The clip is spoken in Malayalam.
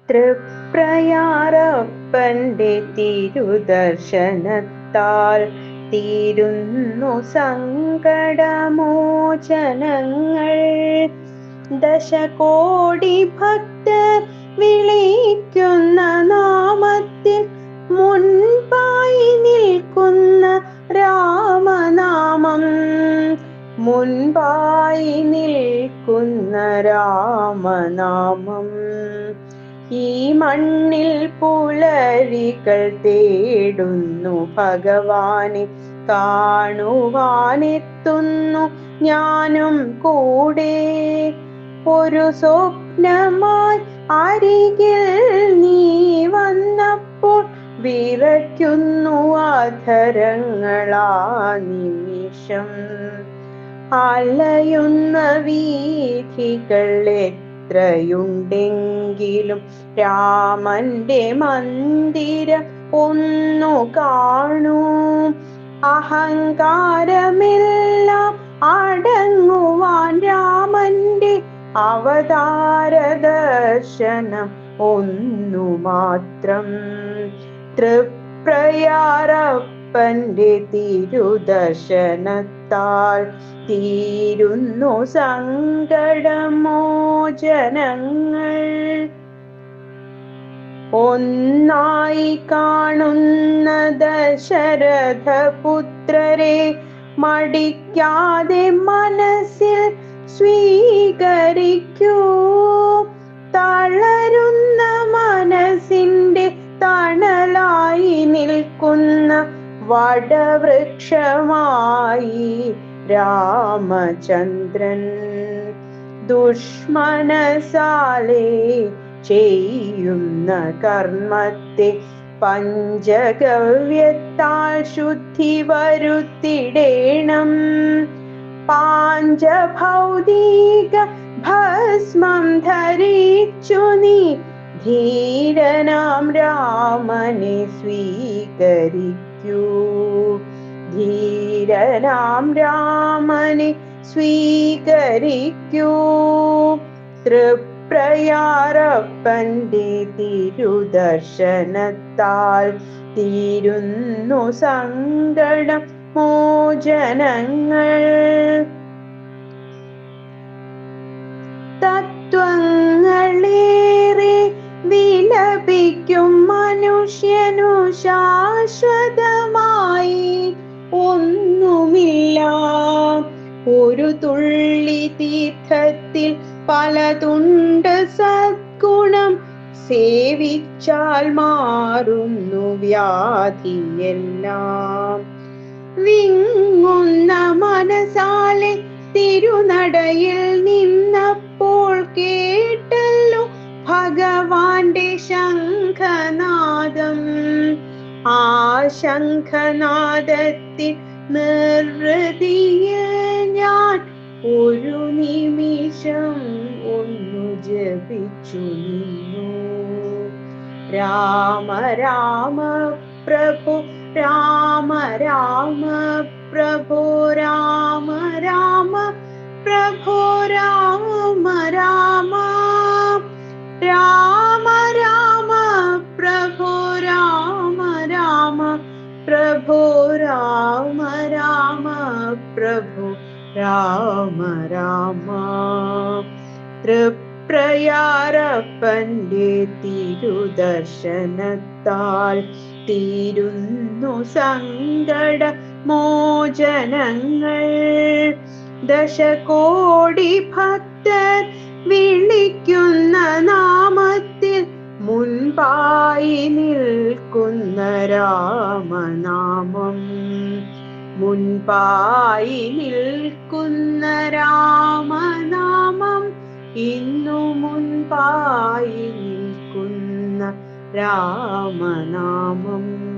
തൃപ്രയാറപ്പന്റെ തിരുദർശനത്താൽ തീരുന്നു സങ്കടമോചനങ്ങൾ. ദശകോടി ഭക്തർ വിളിക്കുന്ന നാമത്തിൽ മുൻപായി നിൽക്കുന്ന രാമനാമം, മുൻപായി നിൽക്കുന്ന രാമനാമം. ഈ മണ്ണിൽ പുലരികൾ തേടുന്നു ഭഗവാനെ, കാണുവാനെത്തുന്നു ഞാനും കൂടെ. ഒരു സ്വപ്നമായി അരികിൽ നീ വന്നപ്പോൾ വിറയ്ക്കുന്നു അധരങ്ങളാ നിമിഷം. അലയുന്ന വീഥികൾ എത്രയുണ്ടെങ്കിലും രാമന്റെ മന്ദിരം ഒന്നു കാണൂ. അഹങ്കാരമെല്ലാം അടങ്ങുവാൻ രാമന്റെ അവതാര ദർശനം ഒന്നു മാത്രം. തൃപ്രയാറപ്പന്റെ തിരുദർശനത്താൽ തീരുന്നു സങ്കടമോചനങ്ങൾ. ഒന്നായി കാണുന്ന ദശരഥപുത്രരെ മടിക്കാതെ മനസ്സിൽ സ്വീകരിക്കൂ. തളരുന്ന മനസ്സിന്റെ തണലായി നിൽക്കുന്ന വടവൃക്ഷമായി രാമചന്ദ്രൻ. ദുഷ്മനസാലെ ചെയ്യുന്ന കർമ്മത്തെ പഞ്ചഗവ്യത്താൽ ശുദ്ധി വരുത്തിടേണം. പാഞ്ചഭൗതിക ഭസ്മം ധരിച്ചു നീ ധീരനാം രാമനെ സ്വീകരിക്കൂ. ധീരനാം രാമനെ സ്വീകരിക്കൂ. തൃപ്രയാറപ്പന്റെ തിരുദർശനത്താൽ തീരുന്നു സങ്കടം മോചനങ്ങൾ. തത്വങ്ങളേറെ വിലപിക്കും മനുഷ്യനു ശാശ്വതമായി ഒന്നുമില്ല. ഒരു തുള്ളി തീർത്ഥത്തിൽ പലതുണ്ട് സദ്ഗുണം, സേവിച്ചാൽ മാറുന്നു വ്യാധിയെല്ലാം. വിങ്ങുന്ന മനസാലെ തിരുനടയിൽ നിന്നപ്പോൾ കേട്ടല്ലോ ഭഗവാന്റെ ശംഖനാദം. ആ ശംഖനാദത്തിൽ നിർവൃതിയിൽ ഞാൻ ഒരു നിമിഷം ഒന്നു ജപിച്ചു നിന്നു. രാമ രാമ പ്രഭു രാമ രാമ പ്രഭു രാമ രാമ പ്രഭു രാമ രാമ രാമ രാമ പ്രഭു രാമ രാമ പ്രഭു രാമ രാമ പ്രഭു രാമ രാമ. തൃപ്രയാറപ്പന്റെ തിരുദർശനത്താൽ തീരുന്നു സങ്കട മോചനങ്ങൾ. ദശകോടി ഭക്തർ വിളിക്കുന്ന നാമത്തിൽ മുൻപായി നിൽക്കുന്ന രാമനാമം, മുൻപായി നിൽക്കുന്ന രാമനാമം, ഇന്നു മുൻപായി നിൽക്കുന്ന രാമനാമം.